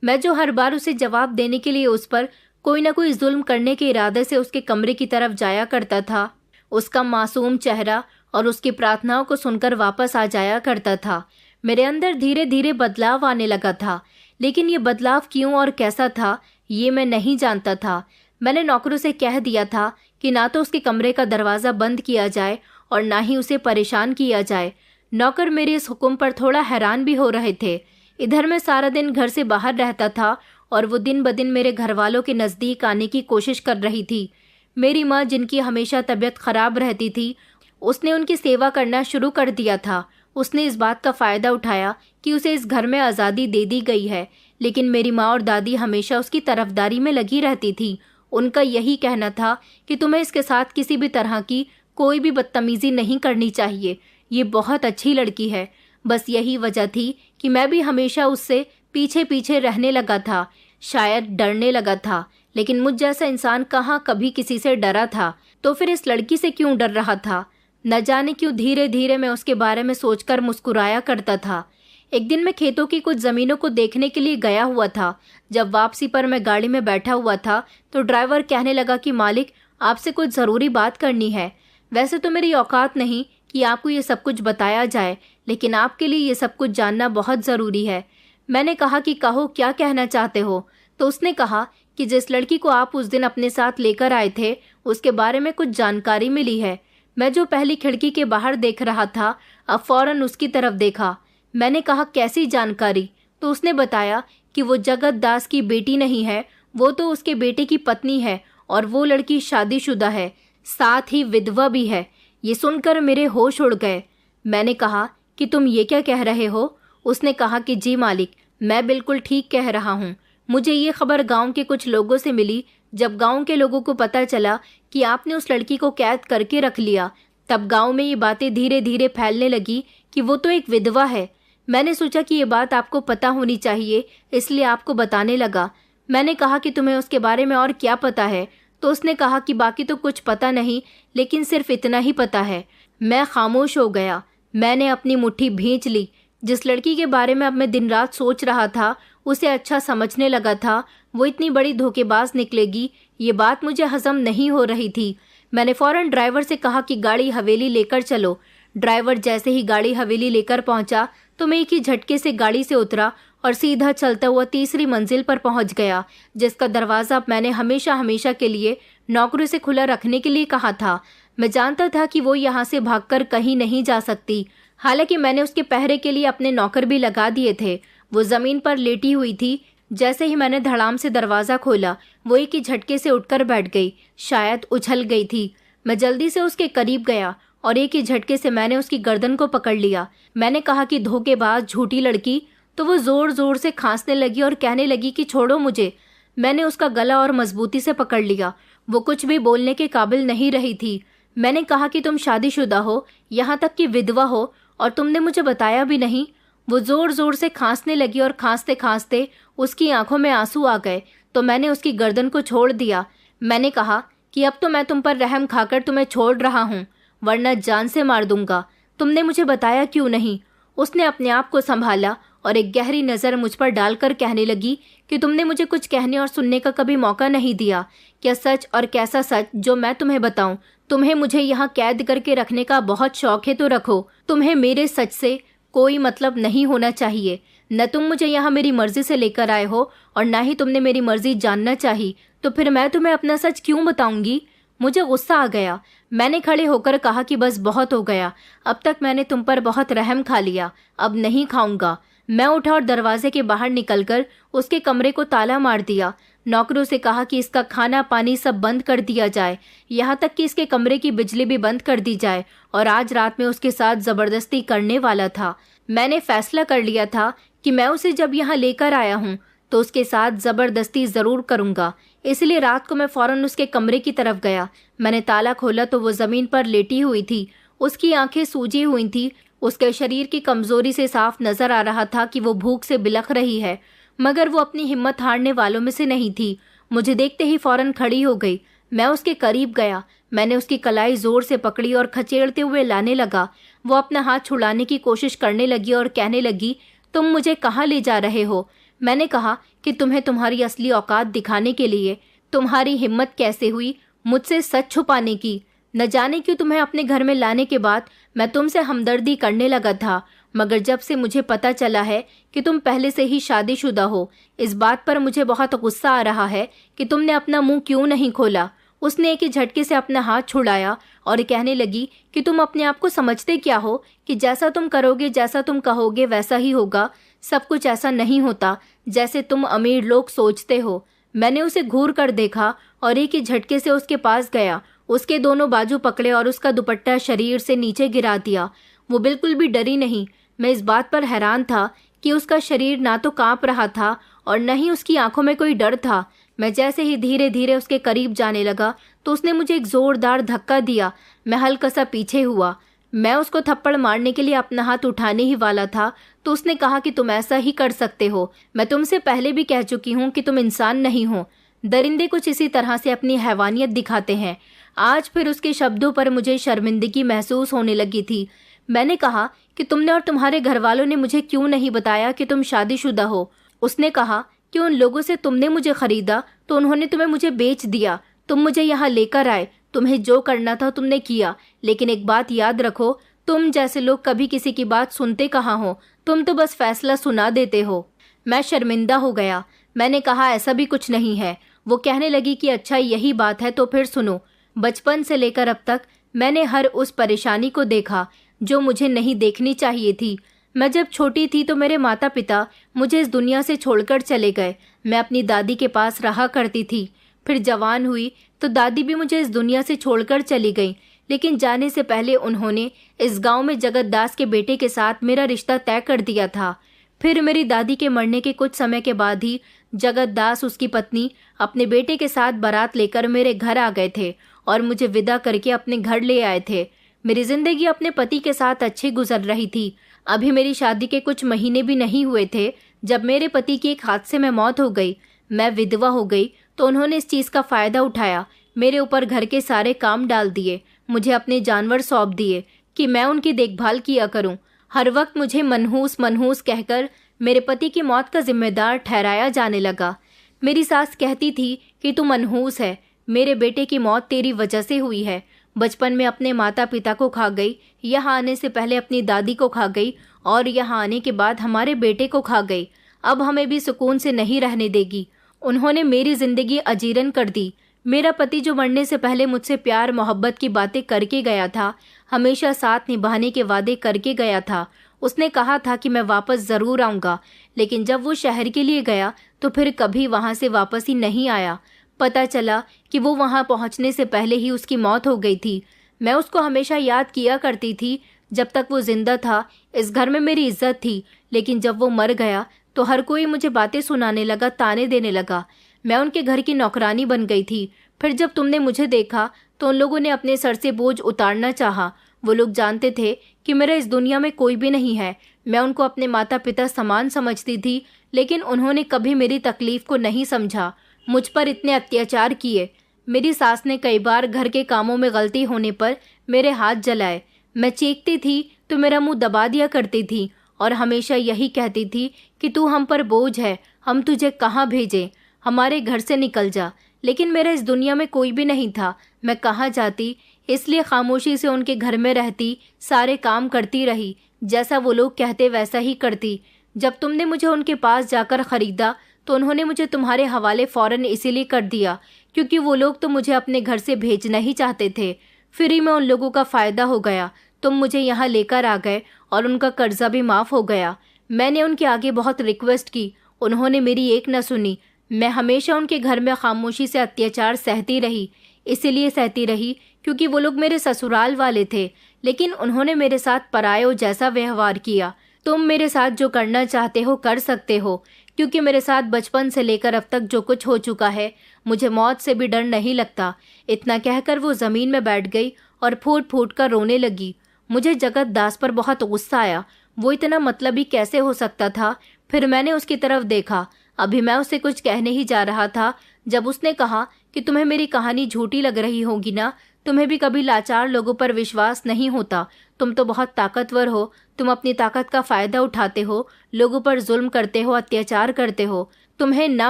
मैं जो हर बार उसे जवाब देने के लिए उस पर कोई ना कोई जुल्म करने के इरादे से उसके कमरे की तरफ जाया करता था, उसका मासूम चेहरा और उसकी प्रार्थनाओं को सुनकर वापस आ जाया करता था। मेरे अंदर धीरे धीरे बदलाव आने लगा था, लेकिन ये बदलाव क्यों और कैसा था ये मैं नहीं जानता था। मैंने नौकरों से कह दिया था कि ना तो उसके कमरे का दरवाज़ा बंद किया जाए और ना ही उसे परेशान किया जाए। नौकर मेरे इस हुक्म पर थोड़ा हैरान भी हो रहे थे। इधर मैं सारा दिन घर से बाहर रहता था और वो दिन ब दिन मेरे घर वालों के नज़दीक आने की कोशिश कर रही थी। मेरी माँ, जिनकी हमेशा तबीयत खराब रहती थी, उसने उनकी सेवा करना शुरू कर दिया था। उसने इस बात का फ़ायदा उठाया कि उसे इस घर में आज़ादी दे दी गई है, लेकिन मेरी माँ और दादी हमेशा उसकी तरफदारी में लगी रहती थी। उनका यही कहना था कि तुम्हें इसके साथ किसी भी तरह की कोई भी बदतमीज़ी नहीं करनी चाहिए। ये बहुत अच्छी लड़की है। बस यही वजह थी कि मैं भी हमेशा उससे पीछे पीछे रहने लगा था, शायद डरने लगा था। लेकिन मुझ जैसा इंसान कहाँ कभी किसी से डरा था, तो फिर इस लड़की से क्यों डर रहा था? न जाने क्यों धीरे धीरे मैं उसके बारे में सोचकर मुस्कुराया करता था। एक दिन मैं खेतों की कुछ ज़मीनों को देखने के लिए गया हुआ था। जब वापसी पर मैं गाड़ी में बैठा हुआ था तो ड्राइवर कहने लगा कि मालिक, आपसे कुछ ज़रूरी बात करनी है। वैसे तो मेरी औकात नहीं कि आपको ये सब कुछ बताया जाए, लेकिन आपके लिए ये सब कुछ जानना बहुत ज़रूरी है। मैंने कहा कि कहो, क्या कहना चाहते हो? तो उसने कहा कि जिस लड़की को आप उस दिन अपने साथ लेकर आए थे, उसके बारे में कुछ जानकारी मिली है। मैं जो पहली खिड़की के बाहर देख रहा था, अब फौरन उसकी तरफ देखा। मैंने कहा, कैसी जानकारी? तो उसने बताया कि वो जगत दास की बेटी नहीं है, वो तो उसके बेटे की पत्नी है और वो लड़की शादीशुदा है, साथ ही विधवा भी है। ये सुनकर मेरे होश उड़ गए। मैंने कहा कि तुम ये क्या कह रहे हो? उसने कहा कि जी मालिक, मैं बिल्कुल ठीक कह रहा हूँ। मुझे ये खबर गांव के कुछ लोगों से मिली। जब गांव के लोगों को पता चला कि आपने उस लड़की को कैद करके रख लिया, तब गांव में ये बातें धीरे धीरे फैलने लगी कि वो तो एक विधवा है। मैंने सोचा कि ये बात आपको पता होनी चाहिए, इसलिए आपको बताने लगा। मैंने कहा कि तुम्हें उसके बारे में और क्या पता है? तो उसने कहा कि बाकी तो कुछ पता नहीं, लेकिन सिर्फ इतना ही पता है। मैं खामोश हो गया। मैंने अपनी मुट्ठी भींच ली। जिस लड़की के बारे में अब मैं दिन रात सोच रहा था, उसे अच्छा समझने लगा था, वो इतनी बड़ी धोखेबाज निकलेगी, ये बात मुझे हजम नहीं हो रही थी। मैंने फौरन ड्राइवर से कहा कि गाड़ी हवेली लेकर चलो। ड्राइवर जैसे ही गाड़ी हवेली लेकर पहुंचा तो मैं एक ही झटके से गाड़ी से उतरा और सीधा चलता हुआ तीसरी मंजिल पर पहुंच गया, जिसका दरवाज़ा मैंने हमेशा हमेशा के लिए नौकरों से खुला रखने के लिए कहा था। मैं जानता था कि वो यहाँ से भागकर कहीं नहीं जा सकती। हालांकि मैंने उसके पहरे के लिए अपने नौकर भी लगा दिए थे। वो ज़मीन पर लेटी हुई थी। जैसे ही मैंने धड़ाम से दरवाज़ा खोला, वो एक ही झटके से उठकर बैठ गई, शायद उछल गई थी। मैं जल्दी से उसके करीब गया और एक ही झटके से मैंने उसकी गर्दन को पकड़ लिया। मैंने कहा कि धोखेबाज, झूठी लड़की। तो वो ज़ोर ज़ोर से खांसने लगी और कहने लगी कि छोड़ो मुझे। मैंने उसका गला और मजबूती से पकड़ लिया। वो कुछ भी बोलने के काबिल नहीं रही थी। मैंने कहा कि तुम शादीशुदा हो, यहाँ तक कि विधवा हो, और तुमने मुझे बताया भी नहीं। वो ज़ोर ज़ोर से खांसने लगी और खांसते खांसते उसकी आंखों में आंसू आ गए। तो मैंने उसकी गर्दन को छोड़ दिया। मैंने कहा कि अब तो मैं तुम पर रहम खाकर तुम्हें छोड़ रहा हूँ, वरना जान से मार दूंगा। तुमने मुझे बताया क्यों नहीं? उसने अपने आप को संभाला और एक गहरी नज़र मुझ पर डालकर कहने लगी कि तुमने मुझे कुछ कहने और सुनने का कभी मौका नहीं दिया। क्या सच, और कैसा सच जो मैं तुम्हें बताऊं? तुम्हें मुझे यहाँ कैद करके रखने का बहुत शौक है तो रखो। तुम्हें मेरे सच से कोई मतलब नहीं होना चाहिए। न तुम मुझे यहाँ मेरी मर्जी से लेकर आए हो और ना ही तुमने मेरी मर्जी जानना चाहिए, तो फिर मैं तुम्हें अपना सच क्यों बताऊंगी? मुझे गुस्सा आ गया। मैंने खड़े होकर कहा कि बस बहुत हो गया, अब तक मैंने तुम पर बहुत रहम खा लिया, अब नहीं खाऊंगा। मैं उठा और दरवाजे के बाहर निकलकर उसके कमरे को ताला मार दिया। नौकरों से कहा कि इसका खाना पानी सब बंद कर दिया जाए, यहाँ तक कि इसके कमरे की बिजली भी बंद कर दी जाए, और आज रात में उसके साथ ज़बरदस्ती करने वाला था। मैंने फैसला कर लिया था कि मैं उसे जब यहाँ लेकर आया हूँ तो उसके साथ ज़बरदस्ती ज़रूर करूँगा। इसलिए रात को मैं फ़ौरन उसके कमरे की तरफ गया। मैंने ताला खोला तो वो ज़मीन पर लेटी हुई थी। उसकी आंखें सूजी हुई थी। उसके शरीर की कमज़ोरी से साफ नज़र आ रहा था कि वो भूख से बिलख रही है, मगर वो अपनी हिम्मत हारने वालों में से नहीं थी। मुझे देखते ही फ़ौरन खड़ी हो गई। मैं उसके करीब गया। मैंने उसकी कलाई जोर से पकड़ी और खचेड़ते हुए लाने लगा। वो अपना हाथ छुड़ाने की कोशिश करने लगी और कहने लगी, तुम मुझे कहाँ ले जा रहे हो? मैंने कहा कि तुम्हें तुम्हारी असली औकात दिखाने के लिए। तुम्हारी हिम्मत कैसे हुई मुझसे सच छुपाने की? न जाने क्यों तुम्हें अपने घर में लाने के बाद मैं तुमसे हमदर्दी करने लगा था, मगर जब से मुझे पता चला है कि तुम पहले से ही शादीशुदा हो, इस बात पर मुझे बहुत गुस्सा आ रहा है कि तुमने अपना मुंह क्यों नहीं खोला। उसने एक ही झटके से अपना हाथ छुड़ाया और कहने लगी कि तुम अपने आप को समझते क्या हो कि जैसा तुम करोगे, जैसा तुम कहोगे वैसा ही होगा। सब कुछ ऐसा नहीं होता जैसे तुम अमीर लोग सोचते हो। मैंने उसे घूर कर देखा और एक ही झटके से उसके पास गया, उसके दोनों बाजू पकड़े और उसका दुपट्टा शरीर से नीचे गिरा दिया। वो बिल्कुल भी डरी नहीं। मैं इस बात पर हैरान था कि उसका शरीर ना तो कांप रहा था और न ही उसकी आंखों में कोई डर था। मैं जैसे ही धीरे धीरे उसके करीब जाने लगा तो उसने मुझे एक जोरदार धक्का दिया। मैं हल्का सा पीछे हुआ। मैं उसको थप्पड़ मारने के लिए अपना हाथ उठाने ही वाला था तो उसने कहा कि तुम ऐसा ही कर सकते हो। मैं तुमसे पहले भी कह चुकी हूँ कि तुम इंसान नहीं हो। दरिंदे कुछ इसी तरह से अपनी हैवानियत दिखाते हैं। आज फिर उसके शब्दों पर मुझे शर्मिंदगी महसूस होने लगी थी। मैंने कहा कि तुमने और तुम्हारे घर वालों ने मुझे क्यों नहीं बताया कि तुम शादीशुदा हो? उसने कहा कि उन लोगों से तुमने मुझे खरीदा तो उन्होंने तुम्हें मुझे बेच दिया। तुम मुझे यहाँ लेकर आए, तुम्हें जो करना था तुमने किया, लेकिन एक बात याद रखो, तुम जैसे लोग कभी किसी की बात सुनते कहाँ हो, तुम तो बस फैसला सुना देते हो। मैं शर्मिंदा हो गया। मैंने कहा ऐसा भी कुछ नहीं है। वो कहने लगी कि अच्छा यही बात है तो फिर सुनो। बचपन से लेकर अब तक मैंने हर उस परेशानी को देखा जो मुझे नहीं देखनी चाहिए थी। मैं जब छोटी थी तो मेरे माता पिता मुझे इस दुनिया से छोड़कर चले गए। मैं अपनी दादी के पास रहा करती थी। फिर जवान हुई तो दादी भी मुझे इस दुनिया से छोड़कर चली गई, लेकिन जाने से पहले उन्होंने इस गांव में जगत दास के बेटे के साथ मेरा रिश्ता तय कर दिया था। फिर मेरी दादी के मरने के कुछ समय के बाद ही जगत दास, उसकी पत्नी, अपने बेटे के साथ बारात लेकर मेरे घर आ गए थे और मुझे विदा करके अपने घर ले आए थे। मेरी जिंदगी अपने पति के साथ अच्छी गुजर रही थी। अभी मेरी शादी के कुछ महीने भी नहीं हुए थे जब मेरे पति की एक हादसे में मौत हो गई। मैं विधवा हो गई तो उन्होंने इस चीज़ का फ़ायदा उठाया, मेरे ऊपर घर के सारे काम डाल दिए, मुझे अपने जानवर सौंप दिए कि मैं उनकी देखभाल किया करूं। हर वक्त मुझे मनहूस मनहूस कहकर मेरे पति की मौत का जिम्मेदार ठहराया जाने लगा। मेरी सास कहती थी कि तू मनहूस है, मेरे बेटे की मौत तेरी वजह से हुई है। बचपन में अपने माता पिता को खा गई, यहाँ आने से पहले अपनी दादी को खा गई और यहाँ आने के बाद हमारे बेटे को खा गई। अब हमें भी सुकून से नहीं रहने देगी। उन्होंने मेरी जिंदगी अजीरन कर दी। मेरा पति जो मरने से पहले मुझसे प्यार मोहब्बत की बातें करके गया था, हमेशा साथ निभाने के वादे करके गया था। उसने कहा था कि मैं वापस ज़रूर आऊँगा, लेकिन जब वो शहर के लिए गया तो फिर कभी वहाँ से वापस ही नहीं आया। पता चला कि वो वहाँ पहुँचने से पहले ही उसकी मौत हो गई थी। मैं उसको हमेशा याद किया करती थी। जब तक वो जिंदा था इस घर में मेरी इज्जत थी, लेकिन जब वो मर गया तो हर कोई मुझे बातें सुनाने लगा, ताने देने लगा। मैं उनके घर की नौकरानी बन गई थी। फिर जब तुमने मुझे देखा तो उन लोगों ने अपने सर से बोझ उतारना चाहा। वो लोग जानते थे कि मेरा इस दुनिया में कोई भी नहीं है। मैं उनको अपने माता पिता समान समझती थी, लेकिन उन्होंने कभी मेरी तकलीफ को नहीं समझा। मुझ पर इतने अत्याचार किए। मेरी सास ने कई बार घर के कामों में गलती होने पर मेरे हाथ जलाए। मैं चीखती थी तो मेरा मुंह दबा दिया करती थी और हमेशा यही कहती थी कि तू हम पर बोझ है, हम तुझे कहाँ भेजें, हमारे घर से निकल जा। लेकिन मेरा इस दुनिया में कोई भी नहीं था। मैं कहाँ जाती, इसलिए खामोशी से उनके घर में रहती, सारे काम करती रही, जैसा वो लोग कहते वैसा ही करती। जब तुमने मुझे उनके पास जाकर खरीदा तो उन्होंने मुझे तुम्हारे हवाले फौरन इसीलिए कर दिया क्योंकि वो लोग तो मुझे अपने घर से भेजना ही चाहते थे। फिर ही मैं उन लोगों का फ़ायदा हो गया। तुम मुझे यहाँ लेकर आ गए और उनका कर्जा भी माफ़ हो गया। मैंने उनके आगे बहुत रिक्वेस्ट की, उन्होंने मेरी एक न सुनी। मैं हमेशा उनके घर में खामोशी से अत्याचार सहती रही। इसीलिए सहती रही क्योंकि वो लोग मेरे ससुराल वाले थे, लेकिन उन्होंने मेरे साथ परायों जैसा व्यवहार किया। तुम मेरे साथ जो करना चाहते हो कर सकते हो, क्योंकि मेरे साथ बचपन से लेकर अब तक जो कुछ हो चुका है, मुझे मौत से भी डर नहीं लगता। इतना कहकर वो ज़मीन में बैठ गई और फूट फूट कर रोने लगी। मुझे जगत दास पर बहुत गुस्सा आया। वो इतना मतलबी कैसे हो सकता था? फिर मैंने उसकी तरफ देखा। अभी मैं उसे कुछ कहने ही जा रहा था जब उसने कहा कि तुम्हें मेरी कहानी झूठी लग रही होगी ना। तुम्हें भी कभी लाचार लोगों पर विश्वास नहीं होता। तुम तो बहुत ताकतवर हो, तुम अपनी ताकत का फायदा उठाते हो, लोगों पर जुल्म करते हो, अत्याचार करते हो। तुम्हें ना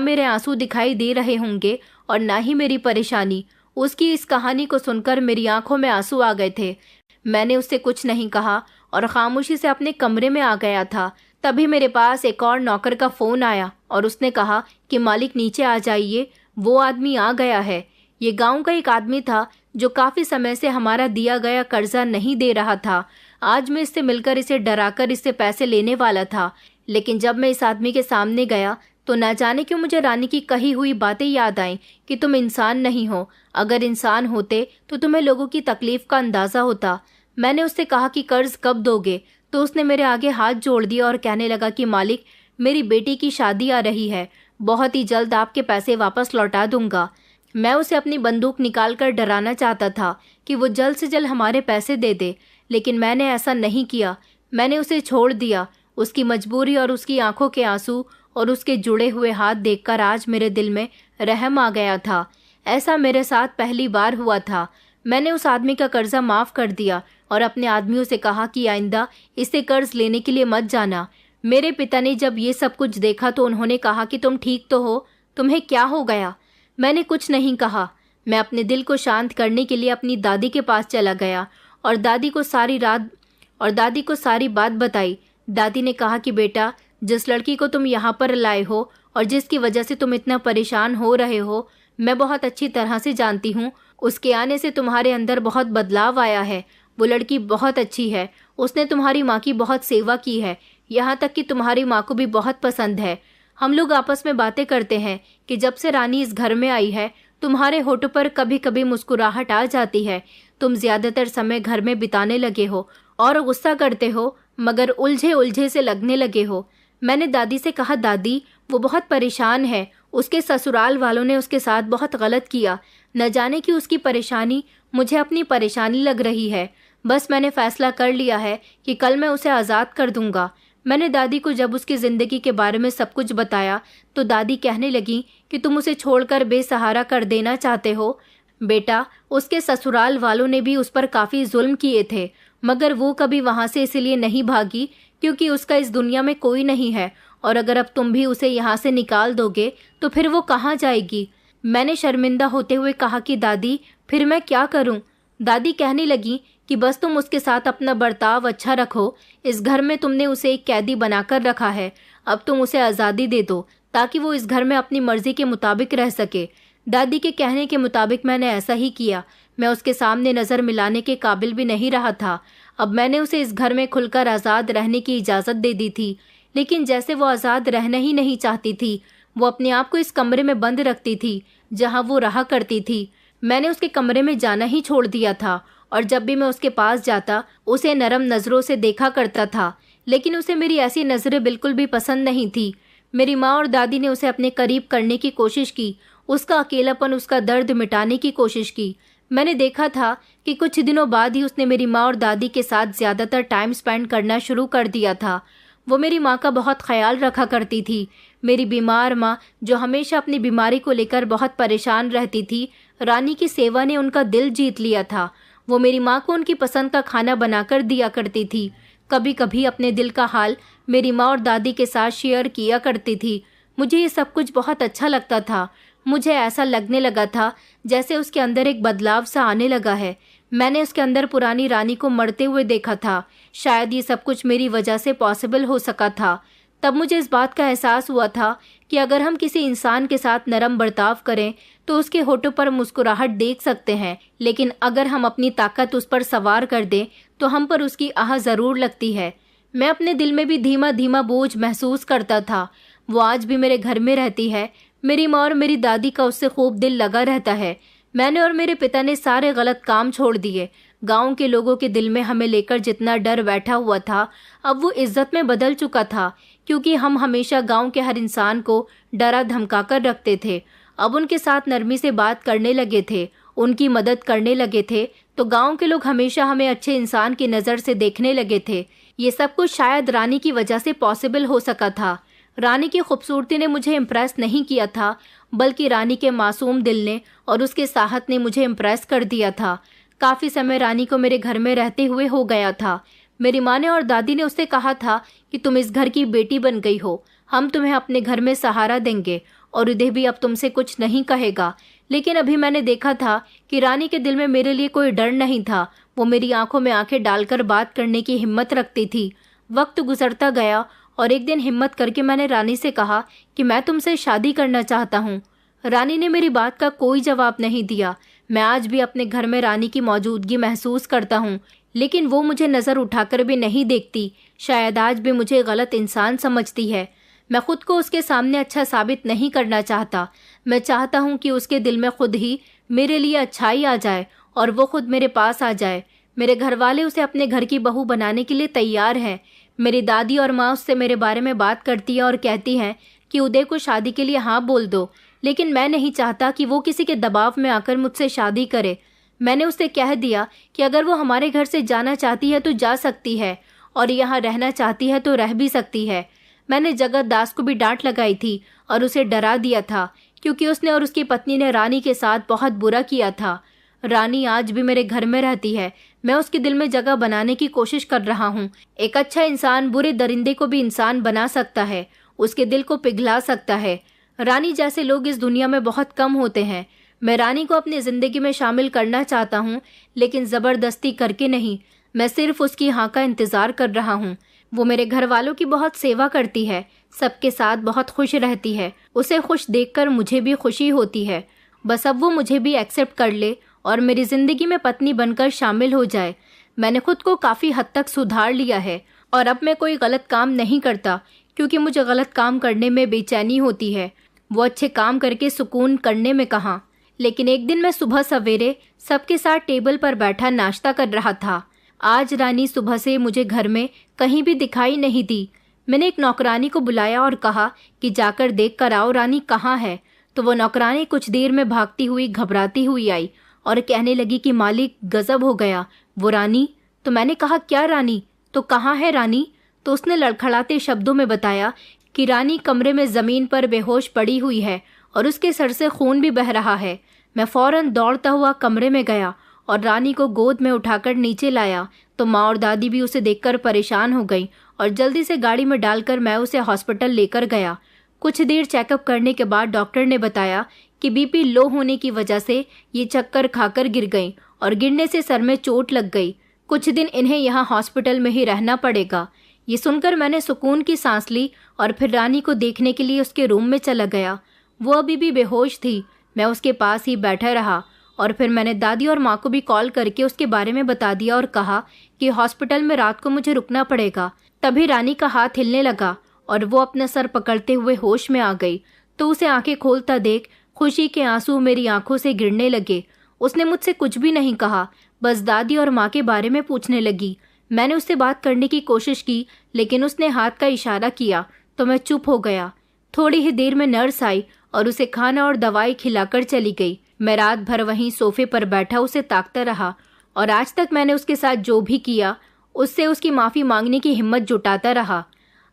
मेरे आंसू दिखाई दे रहे होंगे और ना ही मेरी परेशानी। उसकी इस कहानी को सुनकर मेरी आंखों में आंसू आ गए थे। मैंने उससे कुछ नहीं कहा और खामोशी से अपने कमरे में आ गया था। तभी मेरे पास एक और नौकर का फोन आया और उसने कहा कि मालिक नीचे आ जाइए, वो आदमी आ गया है। ये गांव का एक आदमी था जो काफी समय से हमारा दिया गया कर्जा नहीं दे रहा था। आज मैं इससे मिलकर इसे डराकर इससे पैसे लेने वाला था, लेकिन जब मैं इस आदमी के सामने गया तो न जाने क्यों मुझे रानी की कही हुई बातें याद आईं कि तुम इंसान नहीं हो। अगर इंसान होते तो तुम्हें लोगों की तकलीफ का अंदाजा होता। मैंने उससे कहा कि कर्ज कब दोगे, तो उसने मेरे आगे हाथ जोड़ दिया और कहने लगा कि मालिक, मेरी बेटी की शादी आ रही है, बहुत ही जल्द आपके पैसे वापस लौटा दूंगा। मैं उसे अपनी बंदूक निकालकर डराना चाहता था कि वो जल्द से जल्द हमारे पैसे दे दे, लेकिन मैंने ऐसा नहीं किया। मैंने उसे छोड़ दिया। उसकी मजबूरी और उसकी आंखों के आंसू और उसके जुड़े हुए हाथ देखकर आज मेरे दिल में रहम आ गया था। ऐसा मेरे साथ पहली बार हुआ था। मैंने उस आदमी का कर्जा माफ कर दिया और अपने आदमियों से कहा कि आइंदा इससे कर्ज लेने के लिए मत जाना। मेरे पिता ने जब ये सब कुछ देखा तो उन्होंने कहा कि तुम ठीक तो हो, तुम्हें क्या हो गया। मैंने कुछ नहीं कहा। मैं अपने दिल को शांत करने के लिए अपनी दादी के पास चला गया और दादी को सारी बात बताई। दादी ने कहा कि बेटा, जिस लड़की को तुम यहाँ पर लाए हो और जिसकी वजह से तुम इतना परेशान हो रहे हो, मैं बहुत अच्छी तरह से जानती हूँ। उसके आने से तुम्हारे अंदर बहुत बदलाव आया है। वो लड़की बहुत अच्छी है। उसने तुम्हारी माँ की बहुत सेवा की है, यहाँ तक कि तुम्हारी माँ को भी बहुत पसंद है। हम लोग आपस में बातें करते हैं कि जब से रानी इस घर में आई है, तुम्हारे होठों पर कभी कभी मुस्कुराहट आ जाती है। तुम ज्यादातर समय घर में बिताने लगे हो और गुस्सा करते हो, मगर उलझे उलझे से लगने लगे हो। मैंने दादी से कहा, दादी, वो बहुत परेशान है। उसके ससुराल वालों ने उसके साथ बहुत गलत किया। न जाने कि उसकी परेशानी मुझे अपनी परेशानी लग रही है। बस मैंने फैसला कर लिया है कि कल मैं उसे आज़ाद कर दूंगा। मैंने दादी को जब उसकी ज़िंदगी के बारे में सब कुछ बताया तो दादी कहने लगी कि तुम उसे छोड़कर बेसहारा कर देना चाहते हो। बेटा, उसके ससुराल वालों ने भी उस पर काफ़ी जुल्म किए थे, मगर वो कभी वहाँ से इसलिए नहीं भागी क्योंकि उसका इस दुनिया में कोई नहीं है, और अगर अब तुम भी उसे यहाँ से निकाल दोगे तो फिर वो कहाँ जाएगी। मैंने शर्मिंदा होते हुए कहा कि दादी, फिर मैं क्या करूँ। दादी कहने लगी कि बस तुम उसके साथ अपना बर्ताव अच्छा रखो। इस घर में तुमने उसे एक कैदी बनाकर रखा है, अब तुम उसे आज़ादी दे दो ताकि वो इस घर में अपनी मर्जी के मुताबिक रह सके। दादी के कहने के मुताबिक मैंने ऐसा ही किया। मैं उसके सामने नज़र मिलाने के काबिल भी नहीं रहा था। अब मैंने उसे इस घर में खुलकर आज़ाद रहने की इजाज़त दे दी थी, लेकिन जैसे वो आज़ाद रहना ही नहीं चाहती थी, वो अपने आप को इस कमरे में बंद रखती थी जहाँ वो रहा करती थी। मैंने उसके कमरे में जाना ही छोड़ दिया था और जब भी मैं उसके पास जाता उसे नरम नज़रों से देखा करता था, लेकिन उसे मेरी ऐसी नज़रें बिल्कुल भी पसंद नहीं थी। मेरी माँ और दादी ने उसे अपने करीब करने की कोशिश की, उसका अकेलापन, उसका दर्द मिटाने की कोशिश की। मैंने देखा था कि कुछ दिनों बाद ही उसने मेरी माँ और दादी के साथ ज़्यादातर टाइम स्पेंड करना शुरू कर दिया था। वो मेरी माँ का बहुत ख्याल रखा करती थी। मेरी बीमार माँ, जो हमेशा अपनी बीमारी को लेकर बहुत परेशान रहती थी, रानी की सेवा ने उनका दिल जीत लिया था। वो मेरी माँ को उनकी पसंद का खाना बनाकर दिया करती थी। कभी कभी अपने दिल का हाल मेरी माँ और दादी के साथ शेयर किया करती थी। मुझे ये सब कुछ बहुत अच्छा लगता था। मुझे ऐसा लगने लगा था जैसे उसके अंदर एक बदलाव सा आने लगा है। मैंने उसके अंदर पुरानी रानी को मरते हुए देखा था। शायद ये सब कुछ मेरी वजह से पॉसिबल हो सका था। तब मुझे इस बात का एहसास हुआ था कि अगर हम किसी इंसान के साथ नरम बर्ताव करें तो उसके होठों पर मुस्कुराहट देख सकते हैं, लेकिन अगर हम अपनी ताकत उस पर सवार कर दें तो हम पर उसकी आह ज़रूर लगती है। मैं अपने दिल में भी धीमा धीमा बोझ महसूस करता था। वो आज भी मेरे घर में रहती है। मेरी माँ और मेरी दादी का उससे खूब दिल लगा रहता है। मैंने और मेरे पिता ने सारे गलत काम छोड़ दिए। गांव के लोगों के दिल में हमें लेकर जितना डर बैठा हुआ था, अब वो इज्जत में बदल चुका था, क्योंकि हम हमेशा गांव के हर इंसान को डरा धमका कर रखते थे। अब उनके साथ नरमी से बात करने लगे थे, उनकी मदद करने लगे थे, तो गांव के लोग हमेशा हमें अच्छे इंसान की नज़र से देखने लगे थे। ये सब कुछ शायद रानी की वजह से पॉसिबल हो सका था। रानी की खूबसूरती ने मुझे इम्प्रेस नहीं किया था, बल्कि रानी के मासूम दिल ने और उसके साहत ने मुझे इम्प्रेस कर दिया था। काफ़ी समय रानी को मेरे घर में रहते हुए हो गया था। मेरी माँ ने और दादी ने उससे कहा था कि तुम इस घर की बेटी बन गई हो, हम तुम्हें अपने घर में सहारा देंगे और उदय भी अब तुमसे कुछ नहीं कहेगा। लेकिन अभी मैंने देखा था कि रानी के दिल में मेरे लिए कोई डर नहीं था। वो मेरी आंखों में आंखें डालकर बात करने की हिम्मत रखती थी। वक्त गुजरता गया और एक दिन हिम्मत करके मैंने रानी से कहा कि मैं तुमसे शादी करना चाहता हूँ। रानी ने मेरी बात का कोई जवाब नहीं दिया। मैं आज भी अपने घर में रानी की मौजूदगी महसूस करता हूँ, लेकिन वो मुझे नज़र उठाकर भी नहीं देखती। शायद आज भी मुझे गलत इंसान समझती है। मैं खुद को उसके सामने अच्छा साबित नहीं करना चाहता। मैं चाहता हूँ कि उसके दिल में खुद ही मेरे लिए अच्छाई आ जाए और वो खुद मेरे पास आ जाए। मेरे घर वाले उसे अपने घर की बहू बनाने के लिए तैयार हैं। मेरी दादी और माँ उससे मेरे बारे में बात करती हैं और कहती हैं कि उदय को शादी के लिए हाँ बोल दो, लेकिन मैं नहीं चाहता कि वो किसी के दबाव में आकर मुझसे शादी करे। मैंने उससे कह दिया कि अगर वो हमारे घर से जाना चाहती है तो जा सकती है और यहाँ रहना चाहती है तो रह भी सकती है। मैंने जगत दास को भी डांट लगाई थी और उसे डरा दिया था, क्योंकि उसने और उसकी पत्नी ने रानी के साथ बहुत बुरा किया था। रानी आज भी मेरे घर में रहती है। मैं उसके दिल में जगह बनाने की कोशिश कर रहा हूँ। एक अच्छा इंसान बुरे दरिंदे को भी इंसान बना सकता है, उसके दिल को पिघला सकता है। रानी जैसे लोग इस दुनिया में बहुत कम होते हैं। मैं रानी को अपनी जिंदगी में शामिल करना चाहता हूँ, लेकिन जबरदस्ती करके नहीं। मैं सिर्फ उसकी हाँ का इंतजार कर रहा हूँ। वो मेरे घर वालों की बहुत सेवा करती है, सबके साथ बहुत खुश रहती है। उसे खुश देखकर मुझे भी खुशी होती है। बस अब वो मुझे भी एक्सेप्ट कर ले और मेरी जिंदगी में पत्नी बनकर शामिल हो जाए। मैंने खुद को काफ़ी हद तक सुधार लिया है और अब मैं कोई गलत काम नहीं करता, क्योंकि मुझे गलत काम करने में बेचैनी होती है। वो अच्छे काम करके सुकून करने में कहाँ। लेकिन एक दिन मैं सुबह सवेरे सबके साथ टेबल पर बैठा नाश्ता कर रहा था। आज रानी सुबह से मुझे घर में कहीं भी दिखाई नहीं दी। मैंने एक नौकरानी को बुलाया और कहा कि जाकर देख कर आओ रानी कहाँ है। तो वो नौकरानी कुछ देर में भागती हुई घबराती हुई आई और कहने लगी कि मालिक गजब हो गया, वो रानी। तो मैंने कहा क्या रानी, तो कहाँ है रानी। तो उसने लड़खड़ाते शब्दों में बताया कि रानी कमरे में ज़मीन पर बेहोश पड़ी हुई है और उसके सर से खून भी बह रहा है। मैं फौरन दौड़ता हुआ कमरे में गया और रानी को गोद में उठाकर नीचे लाया। तो माँ और दादी भी उसे देखकर परेशान हो गई और जल्दी से गाड़ी में डालकर मैं उसे हॉस्पिटल लेकर गया। कुछ देर चेकअप करने के बाद डॉक्टर ने बताया कि बीपी लो होने की वजह से ये चक्कर खाकर गिर गई और गिरने से सर में चोट लग गई। कुछ दिन इन्हें यहाँ हॉस्पिटल में ही रहना पड़ेगा। ये सुनकर मैंने सुकून की सांस ली और फिर रानी को देखने के लिए उसके रूम में चला गया। वो अभी भी बेहोश थी। मैं उसके पास ही बैठा रहा और फिर मैंने दादी और माँ को भी कॉल करके उसके बारे में बता दिया और कहा कि हॉस्पिटल में रात को मुझे रुकना पड़ेगा। तभी रानी का हाथ हिलने लगा और वो अपना सर पकड़ते हुए होश में आ गई। तो उसे आंखें खोलता देख खुशी के आंसू मेरी आंखों से गिरने लगे। उसने मुझसे कुछ भी नहीं कहा, बस दादी और माँ के बारे में पूछने लगी। मैंने उससे बात करने की कोशिश की, लेकिन उसने हाथ का इशारा किया तो मैं चुप हो गया। थोड़ी ही देर में नर्स आई और उसे खाना और दवाई खिलाकर चली गई। मैं रात भर वहीं सोफे पर बैठा उसे ताकता रहा और आज तक मैंने उसके साथ जो भी किया उससे उसकी माफ़ी मांगने की हिम्मत जुटाता रहा।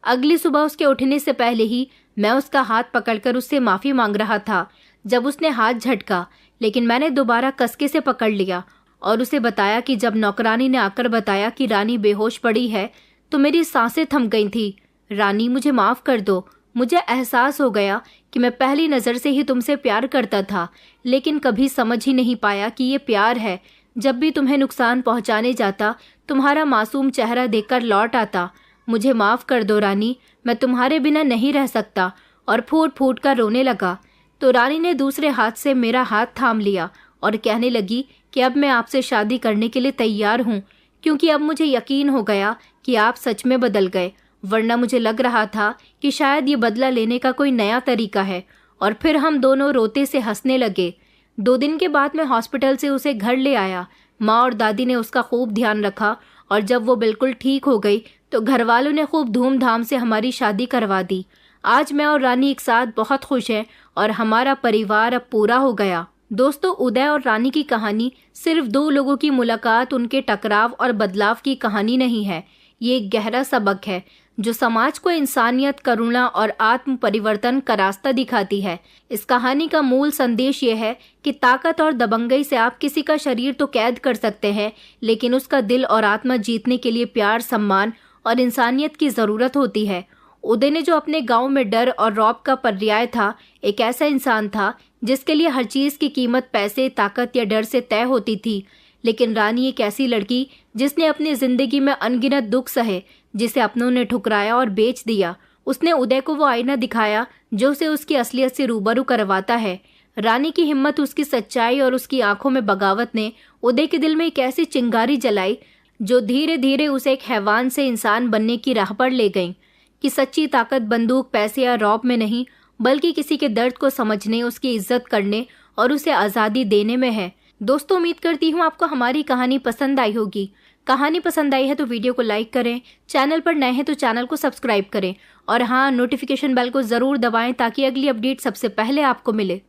अगली सुबह उसके उठने से पहले ही मैं उसका हाथ पकड़कर उससे माफ़ी मांग रहा था जब उसने हाथ झटका, लेकिन मैंने दोबारा कसके से पकड़ लिया और उसे बताया कि जब नौकरानी ने आकर बताया कि रानी बेहोश पड़ी है तो मेरी सांसें थम गई थी। रानी मुझे माफ़ कर दो। मुझे एहसास हो गया कि मैं पहली नज़र से ही तुमसे प्यार करता था, लेकिन कभी समझ ही नहीं पाया कि ये प्यार है। जब भी तुम्हें नुकसान पहुंचाने जाता तुम्हारा मासूम चेहरा देखकर लौट आता। मुझे माफ़ कर दो रानी, मैं तुम्हारे बिना नहीं रह सकता। और फूट फूट कर रोने लगा। तो रानी ने दूसरे हाथ से मेरा हाथ थाम लिया और कहने लगी कि अब मैं आपसे शादी करने के लिए तैयार हूँ, क्योंकि अब मुझे यकीन हो गया कि आप सच में बदल गए। वरना मुझे लग रहा था कि शायद ये बदला लेने का कोई नया तरीका है। और फिर हम दोनों रोते से हंसने लगे। 2 दिन के बाद मैं हॉस्पिटल से उसे घर ले आया। माँ और दादी ने उसका खूब ध्यान रखा और जब वो बिल्कुल ठीक हो गई तो घर वालों ने खूब धूमधाम से हमारी शादी करवा दी। आज मैं और रानी एक साथ बहुत खुश हैं और हमारा परिवार अब पूरा हो गया। दोस्तों, उदय और रानी की कहानी सिर्फ 2 लोगों की मुलाकात, उनके टकराव और बदलाव की कहानी नहीं है। ये एक गहरा सबक है जो समाज को इंसानियत, करुणा और आत्म परिवर्तन का रास्ता दिखाती है। इस कहानी का मूल संदेश ये है कि ताकत और दबंगई से आप किसी का शरीर तो कैद कर सकते हैं, लेकिन उसका दिल और आत्मा जीतने के लिए प्यार, सम्मान और इंसानियत की ज़रूरत होती है। उदय ने जो अपने गांव में डर और रौब का पर्याय था, एक ऐसा इंसान था जिसके लिए हर चीज़ की कीमत पैसे, ताकत या डर से तय होती थी। लेकिन रानी एक ऐसी लड़की जिसने अपनी ज़िंदगी में अनगिनत दुख सहे, जिसे अपनों ने ठुकराया और बेच दिया। उसने उदय को वो आईना दिखाया जो उसे उसकी असलियत से रूबरू करवाता है। रानी की हिम्मत, उसकी सच्चाई और उसकी आंखों में बगावत ने उदय के दिल में एक ऐसी चिंगारी जलाई जो धीरे धीरे उसे एक हैवान से इंसान बनने की राह पर ले गई। कि सच्ची ताकत बंदूक, पैसे या रौब में नहीं, बल्कि किसी के दर्द को समझने, उसकी इज्जत करने और उसे आज़ादी देने में है। दोस्तों, उम्मीद करती हूँ आपको हमारी कहानी पसंद आई होगी। कहानी पसंद आई है तो वीडियो को लाइक करें, चैनल पर नए हैं तो चैनल को सब्सक्राइब करें और हाँ, नोटिफिकेशन बेल को ज़रूर दबाएं ताकि अगली अपडेट सबसे पहले आपको मिले।